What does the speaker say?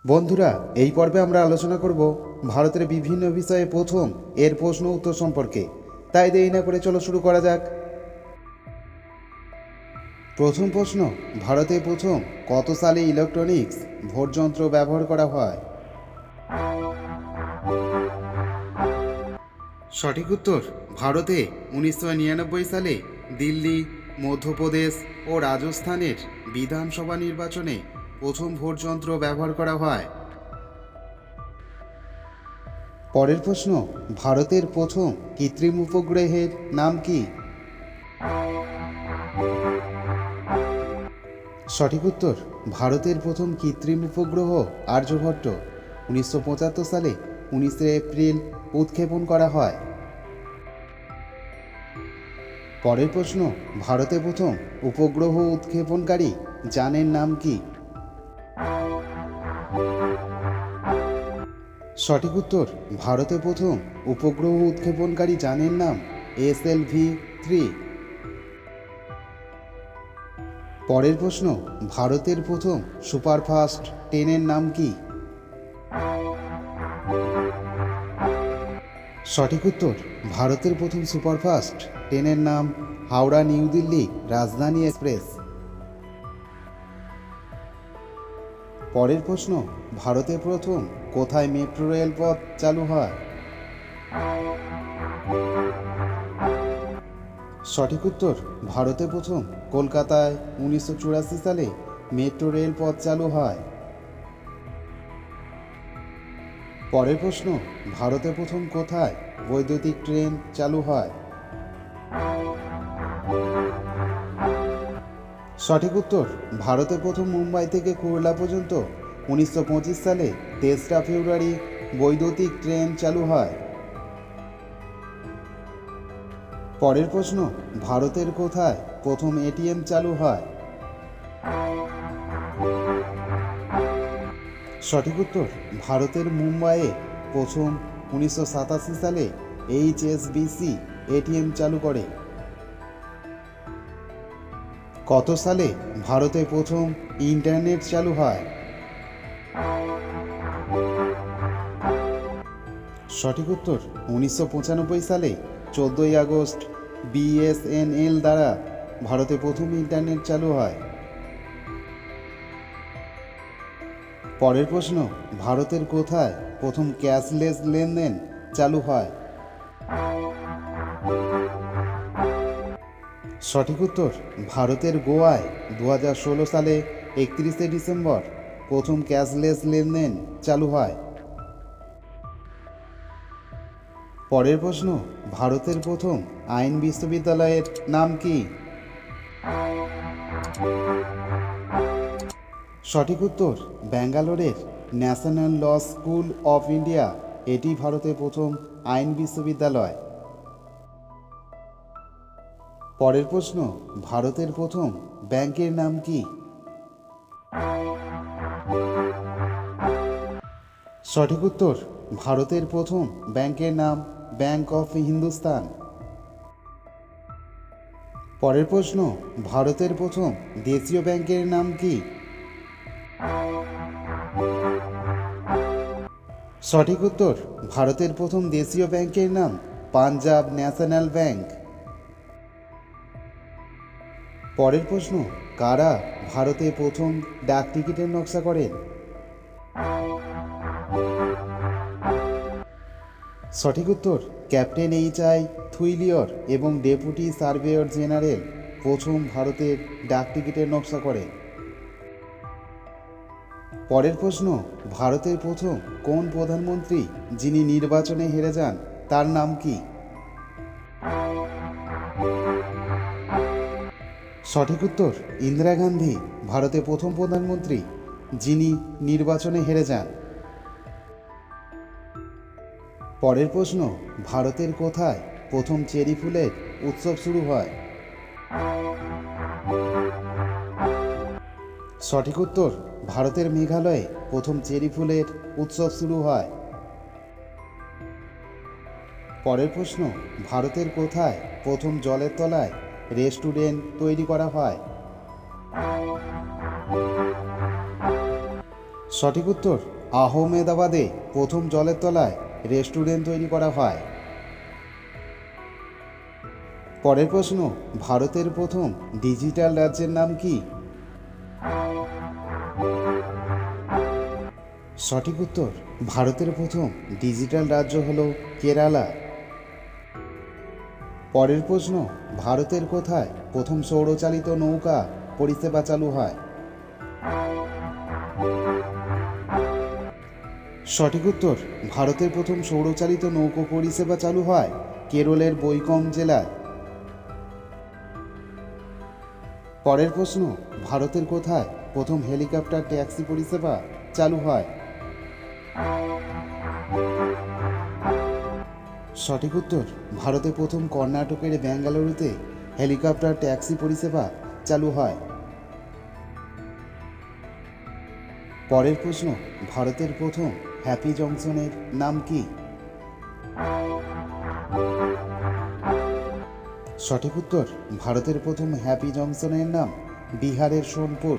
বন্ধুরা, এই পর্বে আমরা আলোচনা করব ভারতের বিভিন্ন বিষয়ে প্রথম এর প্রশ্ন উত্তর সম্পর্কে। তাই দেরি না করে চলো শুরু করা যাক। প্রথম প্রশ্ন, ভারতে প্রথম কত সালে ইলেকট্রনিক্স ভোটযন্ত্র ব্যবহার করা হয়? সঠিক উত্তর, ভারতে 1999 সালে দিল্লি, মধ্যপ্রদেশ ও রাজস্থানের বিধানসভা নির্বাচনে প্রথম ভোটযন্ত্র ব্যবহার করা হয়। পরের প্রশ্ন, ভারতের প্রথম কৃত্রিম উপগ্রহের নাম কি? সঠিক উত্তর, ভারতের প্রথম কৃত্রিম উপগ্রহ আর্যভট্ট 1975 সালে 19 এপ্রিল উৎক্ষেপণ করা হয়। পরের প্রশ্ন, ভারতে প্রথম উপগ্রহ উৎক্ষেপণকারী যানের নাম কি? সঠিক উত্তর, ভারতে প্রথম উপগ্রহ উৎক্ষেপণকারী যানের নাম SLV-3। পরের প্রশ্ন, ভারতের প্রথম সুপারফাস্ট ট্রেনের নাম কি? সঠিক উত্তর, ভারতের প্রথম সুপারফাস্ট ট্রেনের নাম হাওড়া নিউ দিল্লি রাজধানী এক্সপ্রেস। পরের প্রশ্ন, ভারতে প্রথম কোথায় মেট্রো রেল পথ চালু হয়? সঠিক উত্তর, ভারতে প্রথম কলকাতায় 1984 সালে মেট্রো রেল পথ চালু হয়। পরের প্রশ্ন, ভারতে প্রথম কোথায় বৈদ্যুতিক ট্রেন চালু হয়? সঠিক উত্তর, ভারতে প্রথম মুম্বাই থেকে কুর্লা পর্যন্ত 1925 সালে 3রা ফেব্রুয়ারি বৈদ্যুতিক ট্রেন চালু হয়। পরের প্রশ্ন, ভারতের কোথায় প্রথম ATM চালু হয়? সঠিক উত্তর, ভারতের মুম্বাইয়ে প্রথম 1987 সালে HSBC ATM চালু করে। কত সালে ভারতে প্রথম ইন্টারনেট চালু হয়? সঠিক উত্তর, 1995 সালে 14 আগস্ট BSNL দ্বারা ভারতে প্রথম ইন্টারনেট চালু হয়। পরের প্রশ্ন, ভারতের কোথায় প্রথম ক্যাশলেস লেনদেন চালু হয়? সঠিক উত্তর, ভারতের গোয়ায় 2016 সালে 31 ডিসেম্বর প্রথম ক্যাশলেস লেনদেন চালু হয়। পরের প্রশ্ন, ভারতের প্রথম আইন বিশ্ববিদ্যালয়ের নাম কি? সঠিক উত্তর, ব্যাঙ্গালোরের national law school of India, এটি ভারতের প্রথম আইন বিশ্ববিদ্যালয়। পরের প্রশ্ন, ভারতের প্রথম ব্যাংকের নাম কি? সঠিক উত্তর, ভারতের প্রথম ব্যাংকের নাম ব্যাংক অফ হিন্দুস্তান। পরের প্রশ্ন, ভারতের প্রথম দেশীয় ব্যাংকের নাম কি? সঠিক উত্তর, ভারতের প্রথম দেশীয় ব্যাংকের নাম পাঞ্জাব ন্যাশনাল ব্যাংক। পরের প্রশ্ন, কারা ভারতে প্রথম ডাক টিকিটের নকশা করেন? সঠিক উত্তর, ক্যাপ্টেন HI থুইলিয়র এবং ডেপুটি সার্ভেয়র জেনারেল প্রথম ভারতের ডাক টিকিটের নকশা করেন। পরের প্রশ্ন, ভারতের প্রথম কোন প্রধানমন্ত্রী যিনি নির্বাচনে হেরে যান তার নাম কি? সঠিক উত্তর, ইন্দিরা গান্ধী ভারতের প্রথম প্রধানমন্ত্রী যিনি নির্বাচনে হেরে যান। পরের প্রশ্ন, ভারতের কোথায় প্রথম চেরি ফুলের উৎসব শুরু হয়? সঠিক উত্তর, ভারতের মেঘালয়ে প্রথম চেরি ফুলের উৎসব শুরু হয়। পরের প্রশ্ন, ভারতের কোথায় প্রথম জলের তলায় রেস্টুরেন্ট তৈরি করা হয়? সঠিক উত্তর, আহমেদাবাদে প্রথম জলের তলায় রেস্টুরেন্ট তৈরি করা হয়। পরের প্রশ্ন, ভারতের প্রথম ডিজিটাল রাজ্যের নাম কি? সঠিক উত্তর, ভারতের প্রথম ডিজিটাল রাজ্য হল কেরালা। পরের প্রশ্ন, ভারতের কোথায় প্রথম সৌরচালিত নৌকা পরিষেবা চালু হয়? সঠিক উত্তর, ভারতের প্রথম সৌরচালিত নৌকো পরিষেবা চালু হয় কেরলের বৈকম জেলায়। পরের প্রশ্ন, ভারতের কোথায় প্রথম হেলিকপ্টার ট্যাক্সি পরিষেবা চালু হয়? সঠিক উত্তর, ভারতে প্রথম কর্ণাটকের বেঙ্গালুরুতে হেলিকপ্টার ট্যাক্সি পরিষেবা চালু হয়। পরের প্রশ্ন, ভারতের প্রথম হ্যাপি জংশনের নাম কি? সঠিক উত্তর, ভারতের প্রথম হ্যাপি জংশনের নাম বিহারের সোনপুর।